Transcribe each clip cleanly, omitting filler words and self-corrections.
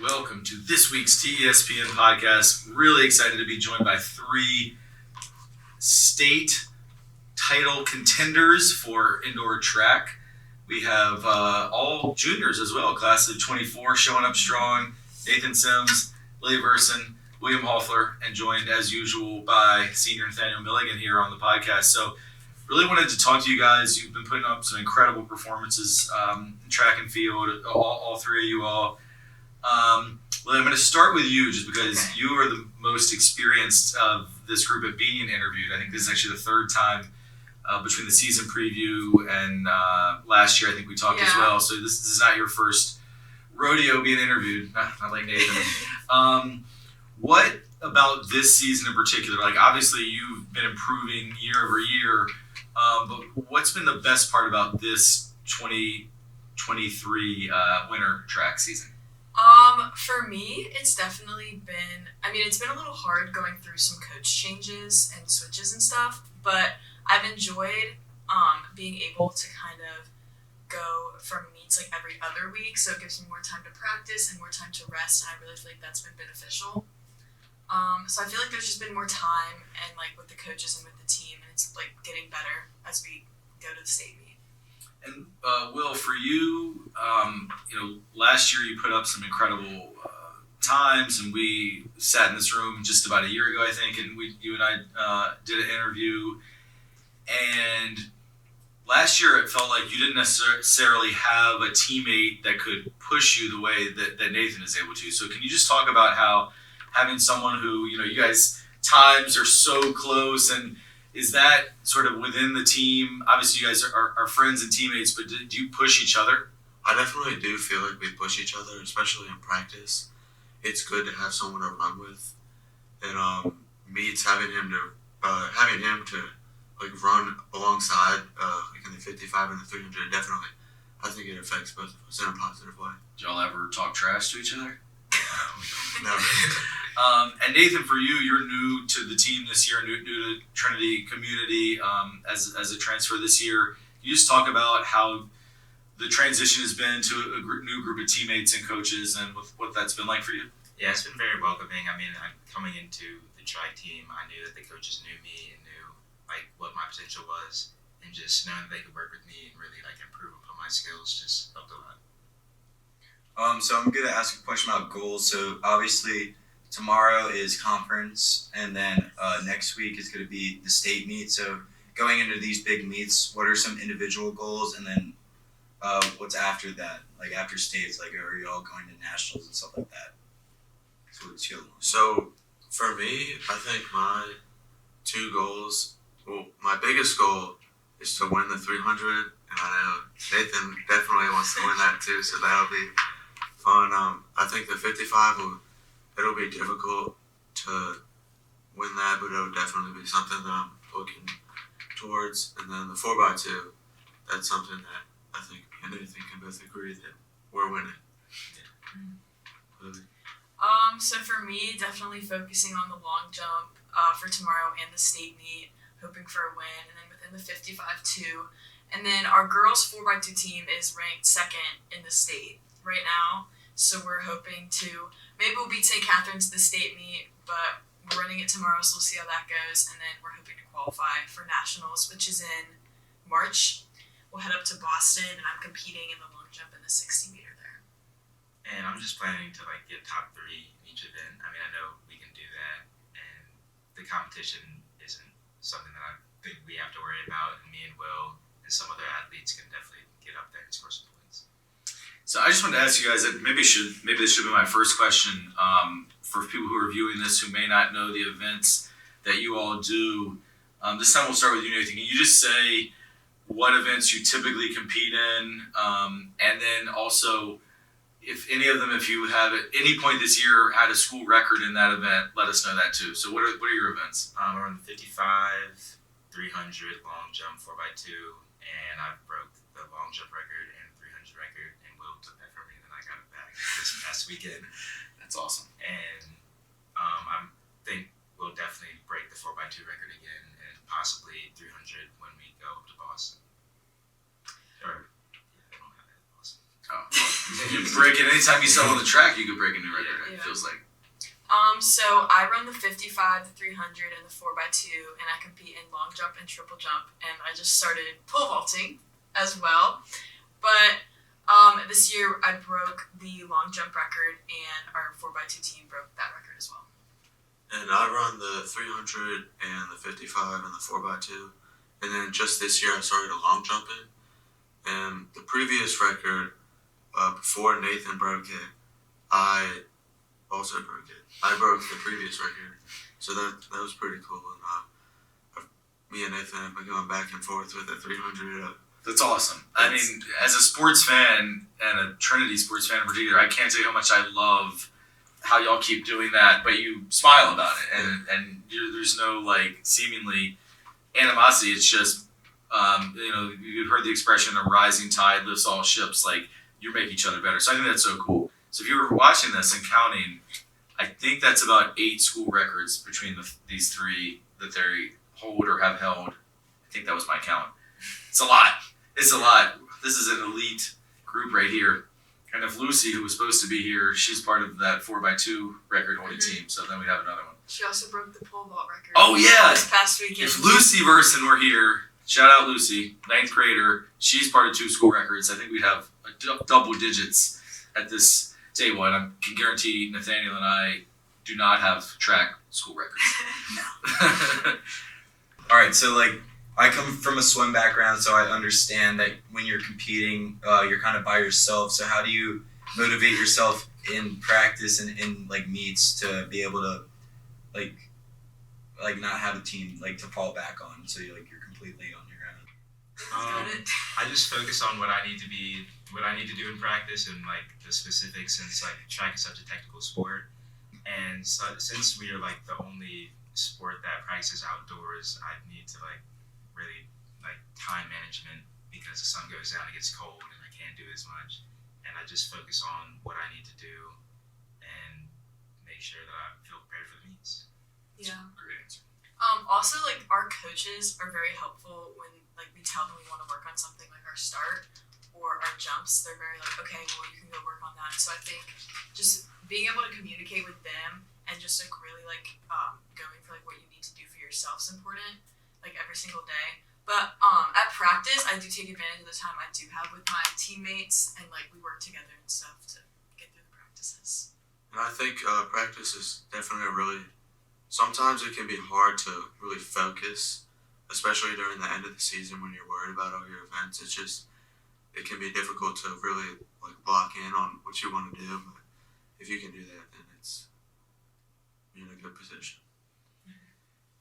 Welcome to this week's TESPN podcast. Really excited to be joined by three state title contenders for indoor track. We have all juniors as well, class of 24 showing up strong. Nathan Sims, Lilly Versen, William Hoffler, and joined as usual by senior Nathaniel Milligan here on the podcast. So really wanted to talk to you guys. You've been putting up some incredible performances in track and field, all three of you all. Well, I'm going to start with you just because you are the most experienced of this group at being interviewed. I think this is actually the third time between the season preview and last year I think we talked as well. So this is not your first rodeo being interviewed, not like Nathan. What about this season in particular? Like obviously you've been improving year over year, but what's been the best part about this 2023 winter track season? For me, it's definitely been, it's been a little hard going through some coach changes and switches and stuff, but I've enjoyed, being able to kind of go from meets like every other week, so it gives me more time to practice and more time to rest, and I really feel like that's been beneficial. So I feel like there's just been more time and like with the coaches and with the team, and it's like getting better as we go to the state meet. And Will, for you, last year you put up some incredible times, and we sat in this room just about a year ago, I think, and you and I did an interview. And last year it felt like you didn't necessarily have a teammate that could push you the way that Nathan is able to. So can you just talk about how having someone who, you guys times are so close, and is that sort of within the team? Obviously, you guys are friends and teammates, but do you push each other? I definitely do feel like we push each other, especially in practice. It's good to have someone to run with, and meets having him to like run alongside, like in the 55 and the 300. Definitely, I think it affects both of us in a positive way. Did y'all ever talk trash to each other? Never. And Nathan, for you, you're new to the team this year, new to Trinity community as a transfer this year. Can you just talk about how the transition has been to a new group of teammates and coaches, and what that's been like for you? Yeah, it's been very welcoming. Coming into the track team, I knew that the coaches knew me and knew like what my potential was, and just knowing that they could work with me and really like improve upon my skills just helped a lot. So I'm going to ask a question about goals. So obviously tomorrow is conference, and then next week is going to be the state meet. So going into these big meets, what are some individual goals, and then what's after that? Like after states, like are you all going to nationals and stuff like that? So for me, I think my two goals. Well, my biggest goal is to win the 300, and I know Nathan definitely wants to win that too. So that'll be fun. I think the 55 it'll be difficult to win that, but it'll definitely be something that I'm looking towards. And then the 4x2, that's something that I think me and Nathan can both agree that we're winning. Yeah. So for me, definitely focusing on the long jump for tomorrow and the state meet, hoping for a win, and then within the 55 too. And then our girls 4x2 team is ranked second in the state right now, so we're hoping to maybe we'll beat St. Catherine's the state meet, but we're running it tomorrow, so we'll see how that goes. And then we're hoping to qualify for nationals, which is in March. We'll head up to Boston, and I'm competing in the long jump and the 60 meter there. And I'm just planning to like get top 3 in each event. I know we can do that, and the competition isn't something that I think we have to worry about. And me and Will and some other athletes can definitely get up there and score some points. So I just wanted to ask you guys that maybe this should be my first question for people who are viewing this who may not know the events that you all do. This time we'll start with you, Nathan. Can you just say what events you typically compete in, and then also if any of them, if you have at any point this year had a school record in that event, let us know that too. So what are your events? We're on the 55, 300 long jump 4x2, and I broke the long jump record and 300 record, and Will took that from me, and I got it back this past weekend. That's awesome. And I think we'll definitely break the 4x2 record again, and possibly 300 when we go up to Boston. Or, yeah, I don't have that in Boston. Oh, well, break it. Anytime you sell on the track, you could break a new record. It feels like. So I run the 55, the 300, and the 4x2, and I compete in long jump and triple jump, and I just started pole vaulting as well. But this year I broke the long jump record, and our 4x2 team broke that record as well. And I run the 300 and the 55 and the 4x2. And then just this year I started a long jumping. And the previous record, before Nathan broke it, I also broke it. I broke the previous record. So that was pretty cool. And me and Nathan have been going back and forth with the 300. That's awesome. I mean, as a sports fan and a Trinity sports fan in particular, I can't tell you how much I love how y'all keep doing that, but you smile about it, and there's no like seemingly animosity. It's just you've heard the expression, a rising tide lifts all ships. Like, you make each other better. So I think that's so cool. So if you were watching this and counting, I think that's about 8 school records between these three that they hold or have held. I think that was my count. It's a lot. It's a lot. This is an elite group right here. And if Lucy, who was supposed to be here, she's part of that 4x2 record holding team. So then we have another one. She also broke the pole vault record. Oh, yeah. This past weekend. If Lucy Versen were here, shout out Lucy, 9th grader. She's part of 2 school records. I think we'd have double digits at this table. And I can guarantee Nathaniel and I do not have track school records. No. All right, so like I come from a swim background, so I understand that when you're competing, you're kind of by yourself. So how do you motivate yourself in practice and in like meets to be able to like not have a team like to fall back on? So you're completely on your own. I just focus on what I need to do in practice and like the specifics, since like track is such a technical sport. And so, since we are like the only sport that practices outdoors, I need to like really like time management, because the sun goes down, it gets cold, and I can't do as much. And I just focus on what I need to do and make sure that I feel prepared for the meets. Yeah. Great answer. Also, like, our coaches are very helpful when like we tell them we want to work on something like our start or our jumps. They're very like, okay, well, you can go work on that. So I think just being able to communicate with them and just like really like going for like what you need to do for yourself is important, like every single day. But at practice, I do take advantage of the time I do have with my teammates, and like we work together and stuff to get through the practices. And I think practice is definitely sometimes it can be hard to really focus, especially during the end of the season when you're worried about all your events. It can be difficult to really like block in on what you want to do. But if you can do that, then you're in a good position.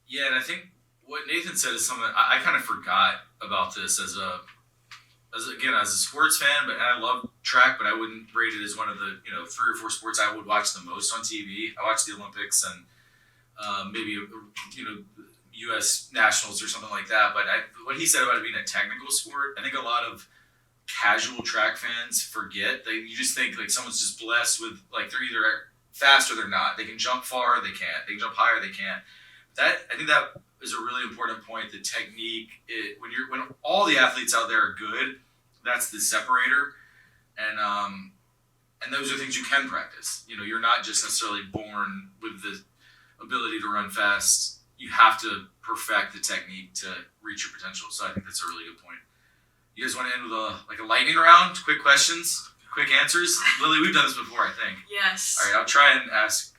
Yeah, and I think what Nathan said is something I kind of forgot about this as a sports fan, but I love track, but I wouldn't rate it as one of the 3 or 4 sports I would watch the most on TV. I watch the Olympics and maybe U.S. Nationals or something like that. But what he said about it being a technical sport, I think a lot of casual track fans forget. You just think like someone's just blessed with like they're either fast or they're not. They can jump far, or they can't. They can jump higher, or they can't. I think that is a really important point. The technique, when all the athletes out there are good, that's the separator, and those are things you can practice. You're not just necessarily born with the ability to run fast. You have to perfect the technique to reach your potential. So I think that's a really good point. You guys want to end with a lightning round? Quick questions, quick answers. Lily, we've done this before, I think. Yes. All right, I'll try and ask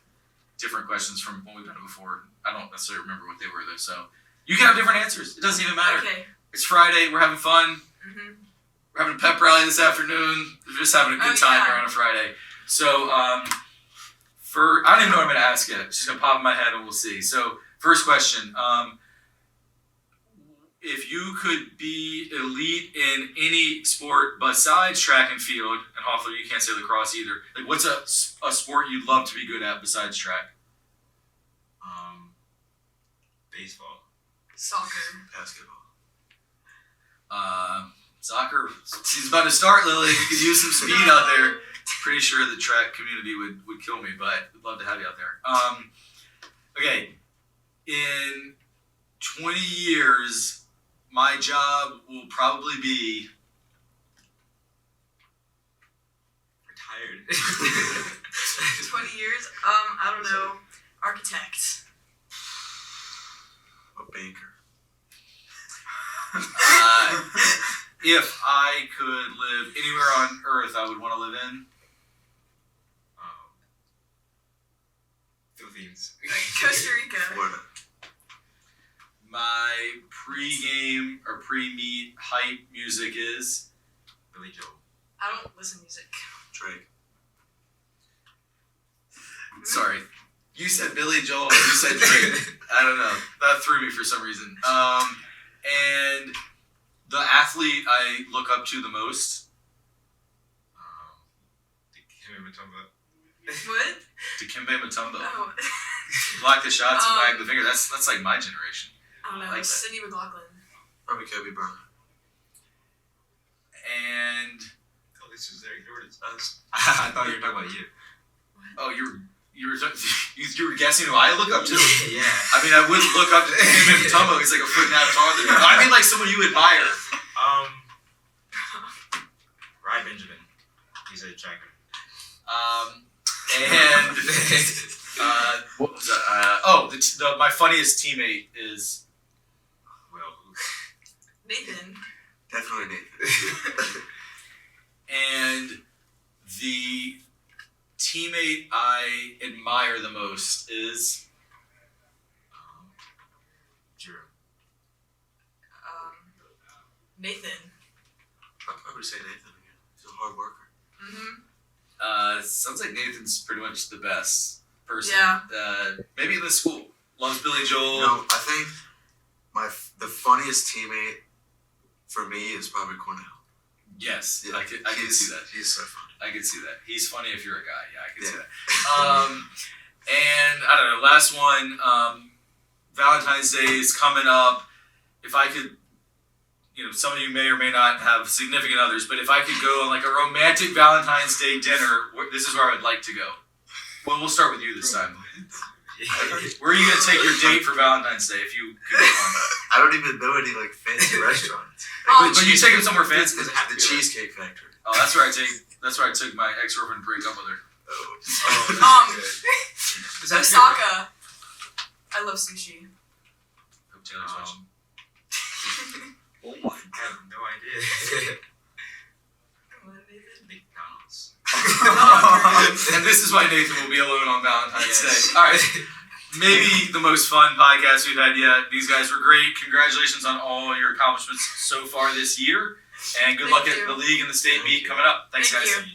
different questions from when we've done it before. I don't necessarily remember what they were though, so you can have different answers. It doesn't even matter. Okay. It's Friday. We're having fun. Mm-hmm. We're having a pep rally this afternoon. We're just having a good time here on a Friday. So I don't even know what I'm going to ask yet. It's just going to pop in my head and we'll see. So first question. If you could be elite in any sport besides track and field, and Hoffler, you can't say lacrosse either. Like, what's a sport you'd love to be good at besides track? Baseball. Soccer. Basketball. Soccer. She's about to start, Lily. You could use some speed out there. Pretty sure the track community would kill me, but we'd love to have you out there. Okay. In 20 years, my job will probably be tired. 20 years? I don't know. Architect. A banker. If I could live anywhere on Earth, I would want to live in. Philippines. Costa Rica. Florida. My pre-game or pre-meet hype music is Billy Joel. I don't listen to music. Drake. sorry. You said Billy Joel. You said Drake. I don't know. That threw me for some reason. And the athlete I look up to the most, Dikembe Mutombo. What? Dikembe Mutombo. Oh. Block the shots and wag the finger. That's like my generation. I don't know. I like that. Sydney McLaughlin. Probably Kobe Bryant. And Oh, this is Eric Jordan's. I thought you were talking about you. oh, you were guessing who I look up to. Yeah. I mean, I wouldn't look up to Dikembe Mutombo. He's like a foot and a half taller than me. I mean, like someone you admire. Ryan Benjamin. He's a tracker. And what was that? My funniest teammate is Will. Nathan. Definitely Nathan. and the teammate I admire the most is Drew. Nathan. I'd probably say Nathan again. He's a hard worker. sounds like Nathan's pretty much the best person. Yeah. Maybe in the school. Loves Billy Joel. No, I think the funniest teammate for me is probably Cornell. Yes, Yeah, I can see that. He's so funny. I can see that. He's funny if you're a guy. Yeah, I can see Yeah. that. And I don't know. Last one. Valentine's Day is coming up. If I could, some of you may or may not have significant others, but if I could go on like a romantic Valentine's Day dinner, this is where I would like to go. Well, we'll start with you this time. Where are you going to take your date for Valentine's Day if you could go on? I don't even know any like fancy restaurants. But you take him somewhere fancy. The Cheesecake Factory. Oh, that's where I took my ex-girlfriend to break up with her. Osaka. I love sushi. Hope Taylor's watching. Oh my I have no idea. McDonald's. And this is why Nathan will be alone on Valentine's Day. All right. Maybe the most fun podcast we've had yet. These guys were great. Congratulations on all your accomplishments so far this year. And good luck at the league and the state meet coming up. Thanks, Thank guys. you.